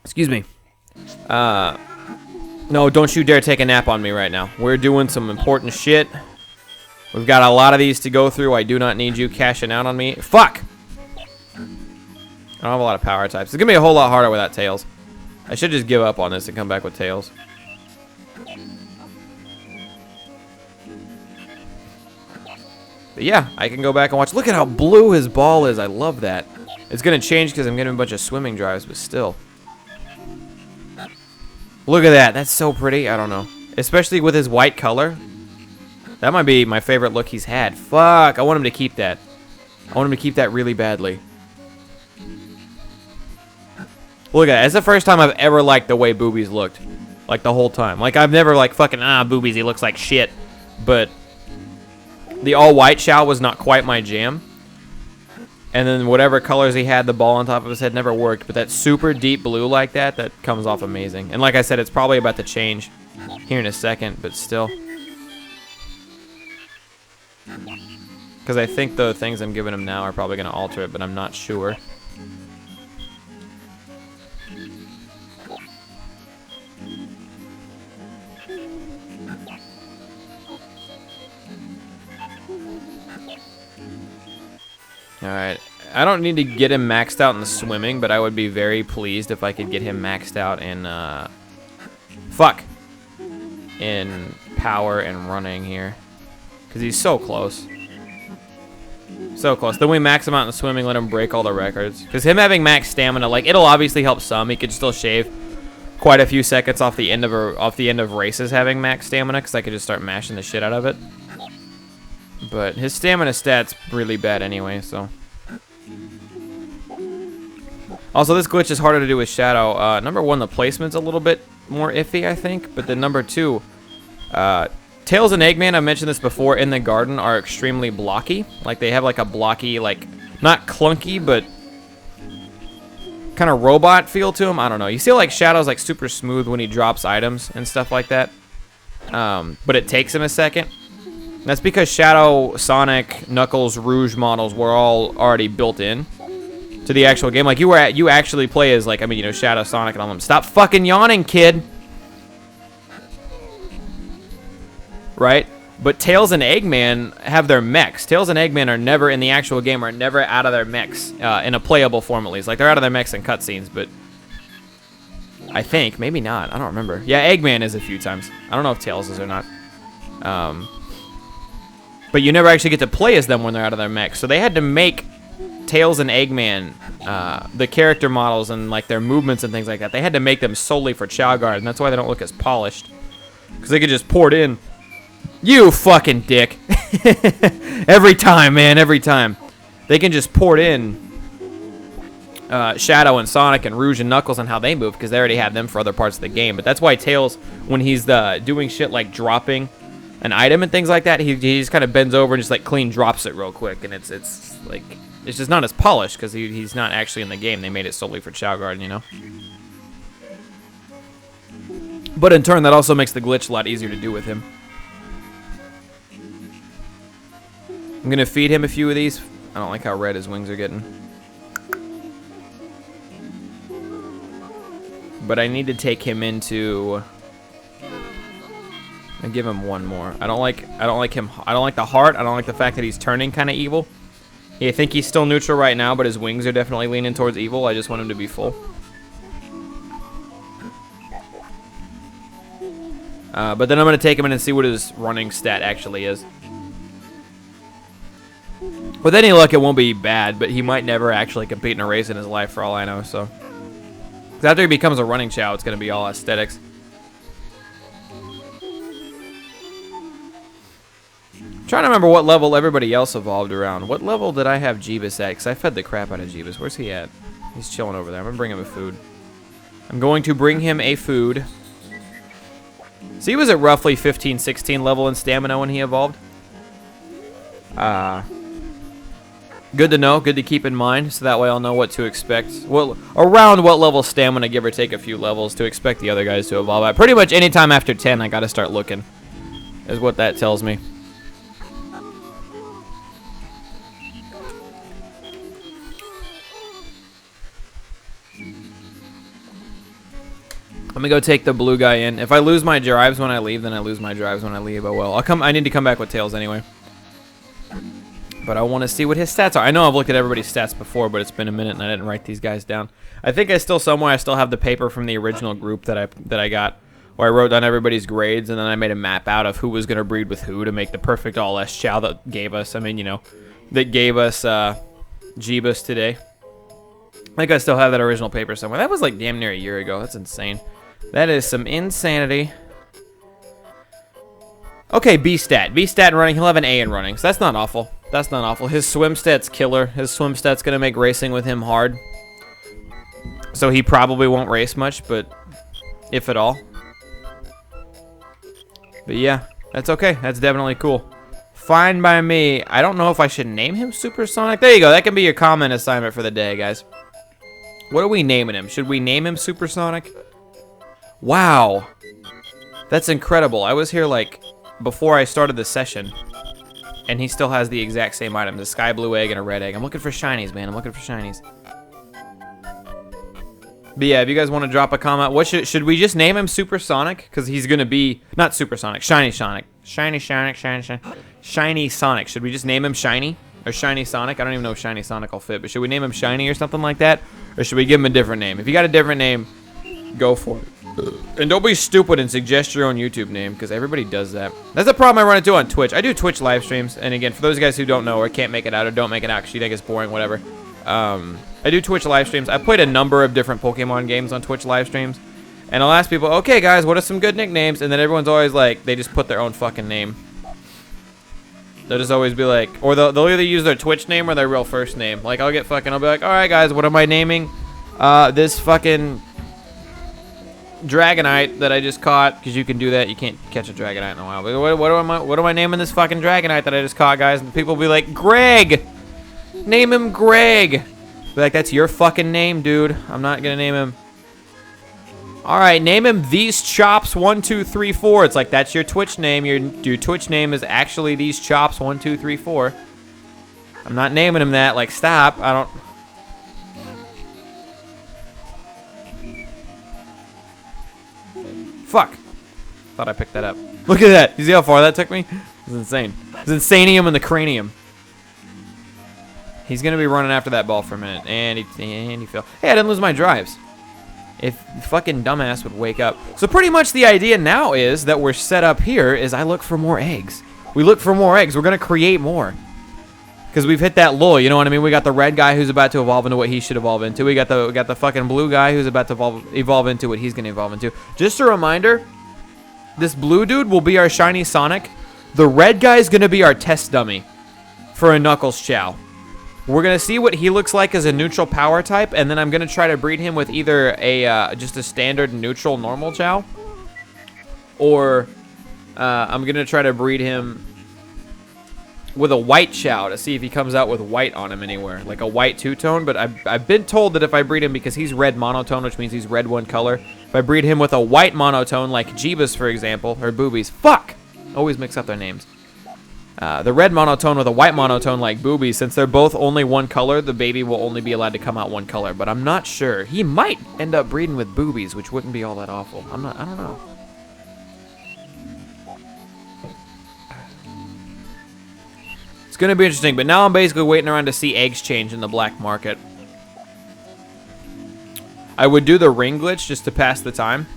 Excuse me. No, don't you dare take a nap on me right now. We're doing some important shit. We've got a lot of these to go through. I do not need you cashing out on me. Fuck! I don't have a lot of power types. It's gonna be a whole lot harder without Tails. I should just give up on this and come back with Tails. But yeah, I can go back and watch. Look at how blue his ball is. I love that. It's gonna change because I'm getting a bunch of swimming drives, but still. Look at that. That's so pretty. I don't know. Especially with his white color. That might be my favorite look he's had. Fuck. I want him to keep that. I want him to keep that really badly. Look at that. It's the first time I've ever liked the way Boobies looked. Like the whole time. Like I've never like fucking, Boobies, he looks like shit. But the all-white Chao was not quite my jam. And then whatever colors he had, the ball on top of his head never worked. But that super deep blue like that, that comes off amazing. And like I said, it's probably about to change here in a second, but still. Because I think the things I'm giving him now are probably going to alter it, but I'm not sure. Alright, I don't need to get him maxed out in the swimming, but I would be very pleased if I could get him maxed out in, in power and running here. Because he's so close. So close. Then we max him out in the swimming, let him break all the records. Because him having max stamina, like, it'll obviously help some. He could still shave quite a few seconds off the end of races having max stamina, because I could just start mashing the shit out of it. But his stamina stat's really bad anyway, so. Also, this glitch is harder to do with Shadow. Number one, the placement's a little bit more iffy, I think. But then number two, Tails and Eggman, I've mentioned this before, in the garden are extremely blocky. Like, they have like a blocky, like, not clunky, but kind of robot feel to them. I don't know. You see like Shadow's like super smooth when he drops items and stuff like that. But it takes him a second. That's because Shadow, Sonic, Knuckles, Rouge models were all already built in to the actual game. Like you actually play as like, I mean, you know, Shadow, Sonic, and all them. Stop fucking yawning, kid. Right? But Tails and Eggman have their mechs. Tails and Eggman are never in the actual game, are never out of their mechs in a playable form at least. Like they're out of their mechs in cutscenes, but I think maybe not. I don't remember. Yeah, Eggman is a few times. I don't know if Tails is or not. But you never actually get to play as them when they're out of their mechs. So they had to make Tails and Eggman, the character models and like their movements and things like that. They had to make them solely for Chao Garden. That's why they don't look as polished. Because they could just pour it in. You fucking dick. Every time, man, every time. They can just pour it in Shadow and Sonic and Rouge and Knuckles and how they move because they already have them for other parts of the game. But that's why Tails, when he's doing shit like dropping an item and things like that, he just kind of bends over and just like clean drops it real quick, and it's like it's just not as polished because he's not actually in the game. They made it solely for Chao Garden, you know. But in turn, that also makes the glitch a lot easier to do with him. I'm gonna feed him a few of these. I don't like how red his wings are getting. But I need to take him into. And give him one more. I don't like him. I don't like the heart. I don't like the fact that he's turning kind of evil. Yeah, I think he's still neutral right now, but his wings are definitely leaning towards evil. I just want him to be full. But then I'm gonna take him in and see what his running stat actually is. With any luck, it won't be bad, but he might never actually compete in a race in his life, for all I know. So, 'cause after he becomes a running Chao, it's gonna be all aesthetics. Trying to remember what level everybody else evolved around. What level did I have Jeebus at? Because I fed the crap out of Jeebus. Where's he at? He's chilling over there. I'm going to bring him a food. I'm going to bring him a food. So he was at roughly 15, 16 level in stamina when he evolved. Good to know. Good to keep in mind. So that way I'll know what to expect. Well, around what level stamina, give or take a few levels, to expect the other guys to evolve at. Pretty much any time after 10, I got to start looking. Is what that tells me. Let me go take the blue guy in. If I lose my drives when I leave, then I lose my drives when I leave. Oh well. I need to come back with tails anyway. But I want to see what his stats are. I know I've looked at everybody's stats before, but it's been a minute and I didn't write these guys down. I think I still have the paper from the original group that I got, where I wrote down everybody's grades, and then I made a map out of who was going to breed with who to make the perfect all S Chow that gave us. I mean, you know, that gave us Jeebus today. I think I still have that original paper somewhere. That was like damn near a year ago. That's insane. That is some insanity. Okay, B stat. B stat in running. He'll have an A in running, so that's not awful. That's not awful. His swim stat's killer. His swim stat's going to make racing with him hard. So he probably won't race much, but if at all. But yeah, that's okay. That's definitely cool. Fine by me. I don't know if I should name him Supersonic. There you go. That can be your comment assignment for the day, guys. What are we naming him? Should we name him Supersonic? Wow. That's incredible. I was here like before I started the session, and he still has the exact same items, a sky blue egg and a red egg. I'm looking for shinies, man. I'm looking for shinies. But yeah, if you guys want to drop a comment, what should we just name him Supersonic? Because he's going to be, not Supersonic, Shiny Sonic. Shiny Sonic. Shiny Sonic. Should we just name him Shiny? Or Shiny Sonic? I don't even know if Shiny Sonic will fit, but should we name him Shiny or something like that? Or should we give him a different name? If you got a different name, go for it. And don't be stupid and suggest your own YouTube name, because everybody does that. That's the problem I run into on Twitch. I do Twitch live streams, and again, for those guys who don't know or can't make it out or don't make it out because you think it's boring, whatever. I do Twitch live streams. I played a number of different Pokemon games on Twitch live streams, and I'll ask people, okay guys, what are some good nicknames? And then everyone's always like, they just put their own fucking name. They'll just always be like, or they'll either use their Twitch name or their real first name. Like I'll be like, all right guys, what am I naming this fucking Dragonite that I just caught? Because you can do that. You can't catch a Dragonite in a while. But what am I naming this fucking Dragonite that I just caught, guys? And people will be like, Greg. Name him Greg. Be like, that's your fucking name, dude. I'm not gonna name him. All right, name him These Chops 1 2 3 4. It's like, that's your Twitch name. Your Twitch name is actually These Chops 1 2 3 4. I'm not naming him that. Like, stop. I don't. Fuck. Thought I picked that up. Look at that. You see how far that took me? It's insane. It's insanium in the cranium. He's going to be running after that ball for a minute. And he fell. Hey, I didn't lose my drives. If fucking dumbass would wake up. So pretty much the idea now is that we're set up here is I look for more eggs. We look for more eggs. We're going to create more. Because we've hit that lull, you know what I mean? We got the red guy who's about to evolve into what he should evolve into. We got the fucking blue guy who's about to evolve into what he's going to evolve into. Just a reminder, this blue dude will be our shiny Sonic. The red guy is going to be our test dummy for a Knuckles Chow. We're going to see what he looks like as a neutral power type, and then I'm going to try to breed him with either a just a standard neutral normal Chow, or I'm going to try to breed him with a white Chow to see if he comes out with white on him anywhere, like a white two-tone. But I've been told that if I breed him, because he's red monotone, which means he's red one color, if I breed him with a white monotone, like Jeebus, for example, or Boobies, fuck! Always mix up their names. The red monotone with a white monotone like Boobies, since they're both only one color, the baby will only be allowed to come out one color. But I'm not sure. He might end up breeding with Boobies, which wouldn't be all that awful. I don't know. It's going to be interesting, but now I'm basically waiting around to see eggs change in the black market. I would do the ring glitch just to pass the time,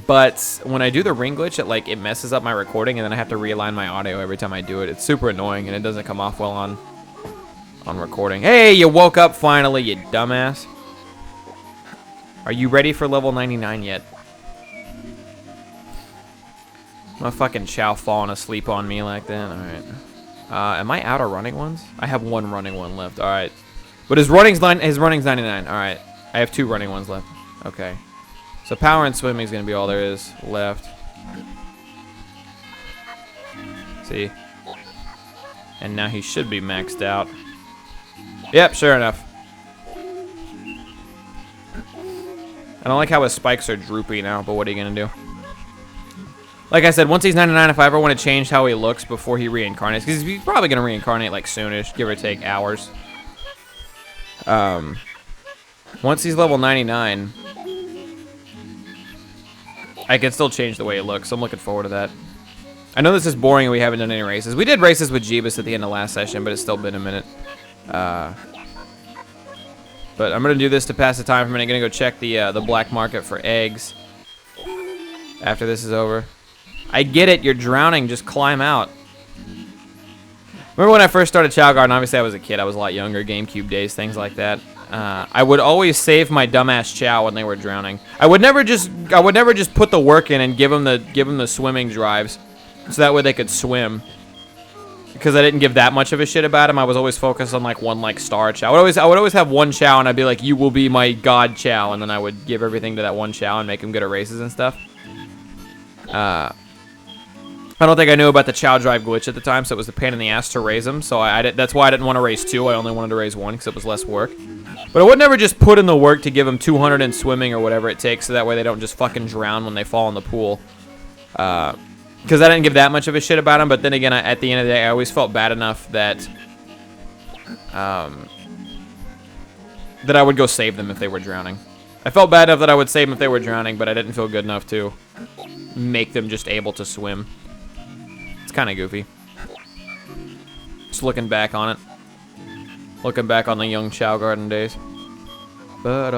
but when I do the ring glitch, it messes up my recording, and then I have to realign my audio every time I do it. It's super annoying, and it doesn't come off well on recording. Hey, you woke up finally, you dumbass. Are you ready for level 99 yet? My fucking Chow falling asleep on me like that. All right. Am I out of running ones? I have one running one left. All right. But his running's 99. All right. I have 2 running ones left. Okay. So power and swimming is going to be all there is left. See? And now he should be maxed out. Yep, sure enough. I don't like how his spikes are droopy now, but what are you going to do? Like I said, once he's 99, if I ever want to change how he looks before he reincarnates, because he's probably going to reincarnate like soonish, give or take hours. Once he's level 99, I can still change the way it looks, so I'm looking forward to that. I know this is boring and we haven't done any races. We did races with Jeebus at the end of last session, but it's still been a minute. But I'm going to do this to pass the time for a minute. I'm going to go check the black market for eggs after this is over. I get it. You're drowning. Just climb out. Remember when I first started Chao Garden? Obviously, I was a kid. I was a lot younger. GameCube days, things like that. I would always save my dumbass Chao when they were drowning. I would never just put the work in and give them the swimming drives, so that way they could swim. Because I didn't give that much of a shit about him. I was always focused on like one star Chao. I would always have one Chao, and I'd be like, "You will be my god Chao," and then I would give everything to that one Chao and make him good at races and stuff. I don't think I knew about the Chao drive glitch at the time, so it was a pain in the ass to raise them. So that's why I didn't want to raise 2. I only wanted to raise 1 because it was less work. But I would never just put in the work to give them 200 in swimming or whatever it takes, so that way they don't just fucking drown when they fall in the pool. Because I didn't give that much of a shit about them. But then again, at the end of the day, I always felt bad enough that that I would go save them if they were drowning. I felt bad enough that I would save them if they were drowning, but I didn't feel good enough to make them just able to swim. It's kind of goofy. Just looking back on it. Looking back on the young Chao Garden days. I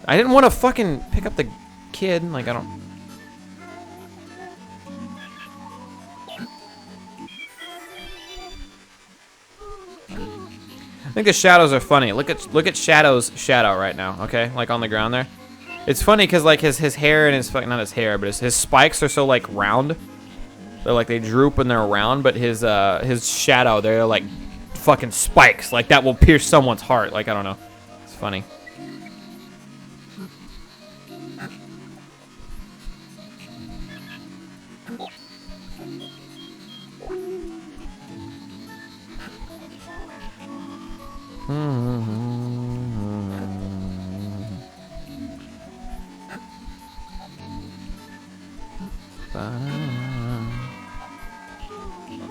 didn't want to fucking pick up the kid. Like, I don't... I think the shadows are funny. Look at Shadow's shadow right now, okay? Like, on the ground there. It's funny because like his hair and his not his hair, but his spikes are so like round. They're like they droop and they're round, but his shadow, they're like fucking spikes. Like that will pierce someone's heart. Like I don't know. It's funny.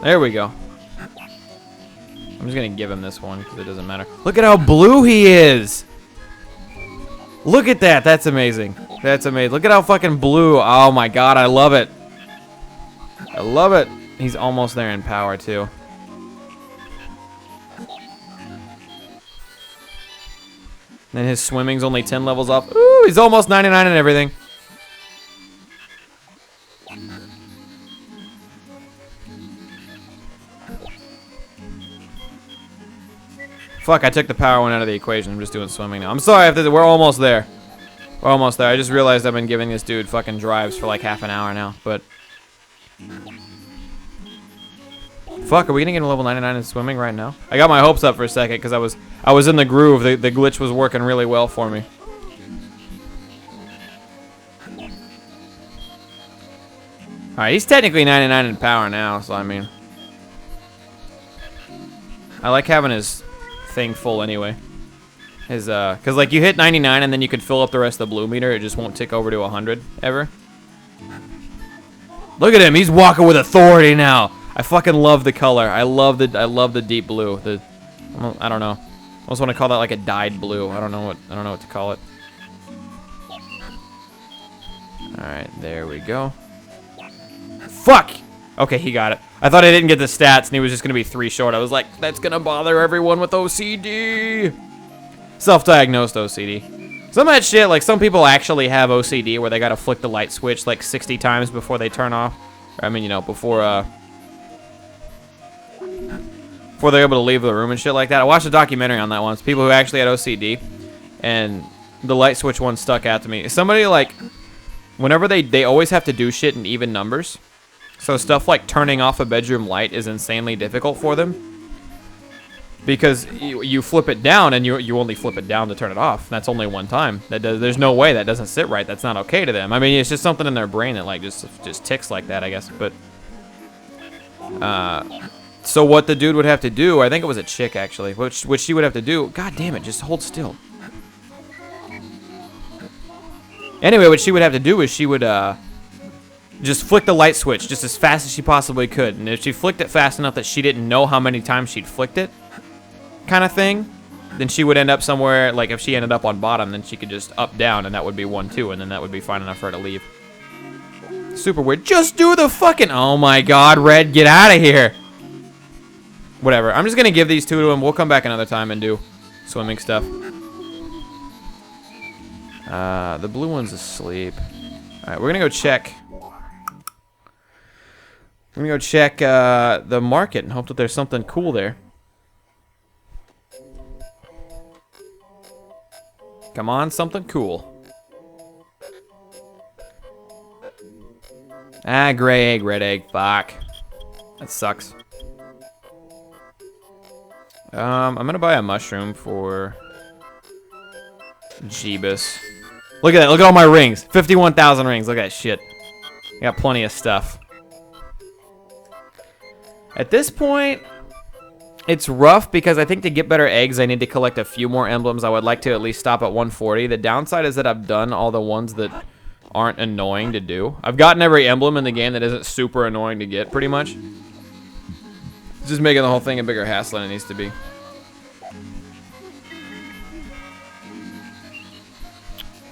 There we go. I'm just gonna give him this one because it doesn't matter. Look at how blue he is! Look at that! That's amazing. That's amazing. Look at how fucking blue. Oh my god, I love it. I love it. He's almost there in power too. And his swimming's only 10 levels off. Ooh, he's almost 99 and everything. Fuck, I took the power one out of the equation. I'm just doing swimming now. I'm sorry, we're almost there. We're almost there. I just realized I've been giving this dude fucking drives for like half an hour now, but... Fuck, are we gonna get a level 99 in swimming right now? I got my hopes up for a second because I was in the groove. The glitch was working really well for me. Alright, he's technically 99 in power now, so I mean... I like having his thing full anyway. His, cause like you hit 99 and then you can fill up the rest of the blue meter, it just won't tick over to 100 ever. Look at him, he's walking with authority now. I fucking love the color. I love the deep blue. I don't know. I almost want to call that like a dyed blue. I don't know what to call it. All right, there we go. Fuck. Okay, he got it. I thought I didn't get the stats and he was just gonna be 3 short. I was like, that's gonna bother everyone with OCD. Self-diagnosed OCD. Some of that shit, like some people actually have OCD where they gotta flick the light switch like 60 times before they turn off. Or, I mean, you know, before they're able to leave the room and shit like that. I watched a documentary on that once. People who actually had OCD, and the light switch one stuck out to me. Somebody like, whenever they always have to do shit in even numbers. So stuff like turning off a bedroom light is insanely difficult for them. Because you flip it down and you only flip it down to turn it off. That's only one time. There's no way that doesn't sit right. That's not okay to them. I mean, it's just something in their brain that like just ticks like that, I guess. But so what the dude would have to do, I think it was a chick actually, which she would have to do. God damn it, just hold still. Anyway, what she would have to do is she would just flick the light switch just as fast as she possibly could. And if she flicked it fast enough that she didn't know how many times she'd flicked it, kind of thing, then she would end up somewhere, like if she ended up on bottom, then she could just up, down, and that would be 1-2, and then that would be fine enough for her to leave. Super weird. Just do the fucking... Oh my god, Red, get out of here. Whatever. I'm just going to give these 2 to him. We'll come back another time and do swimming stuff. The blue one's asleep. Alright, we're going to go check... We're going to go check the market and hope that there's something cool there. Come on, something cool. Ah, gray egg, red egg. Fuck. That sucks. I'm gonna buy a mushroom for Jeebus. Look at that. Look at all my rings. 51,000 rings. Look at that shit. I got plenty of stuff. At this point, it's rough because I think to get better eggs, I need to collect a few more emblems. I would like to at least stop at 140. The downside is that I've done all the ones that aren't annoying to do. I've gotten every emblem in the game that isn't super annoying to get, pretty much. It's just making the whole thing a bigger hassle than it needs to be.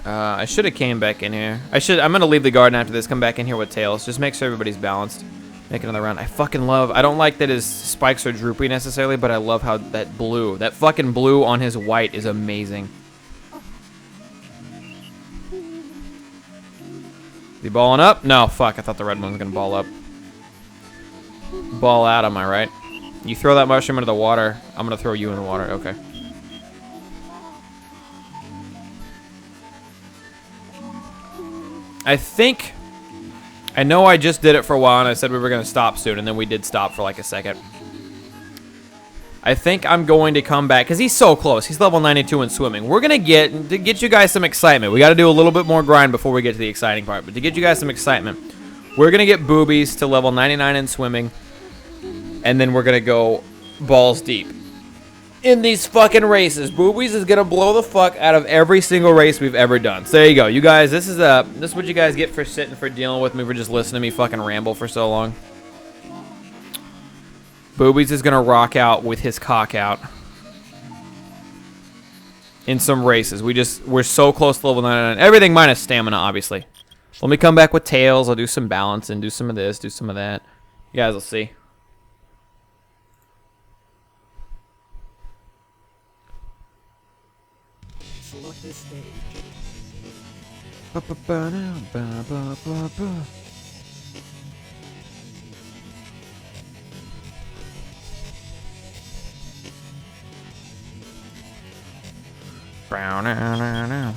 I should have came back in here. I'm going to leave the garden after this, come back in here with Tails. Just make sure everybody's balanced. Make another round. I don't like that his spikes are droopy necessarily, but I love how that fucking blue on his white is amazing. Is he balling up? No, fuck. I thought the red one was going to ball up. Ball out, am I right? You throw that mushroom into the water. I'm going to throw you in the water. Okay. I know I just did it for a while and I said we were going to stop soon, and then we did stop for like a second. I think I'm going to come back because he's so close. He's level 92 in swimming. We're going to get you guys some excitement. We got to do a little bit more grind before we get to the exciting part. But to get you guys some excitement, we're going to get Boobies to level 99 in swimming, and then we're going to go balls deep in these fucking races. Boobies is going to blow the fuck out of every single race we've ever done. So there you go. You guys, this is what you guys get for sitting, for dealing with me, for just listening to me fucking ramble for so long. Boobies is going to rock out with his cock out in some races. We're so close to level 99. Everything minus stamina, obviously. Let me come back with Tails. I'll do some balance and do some of this, do some of that. You guys will see. Select this stage. Brown.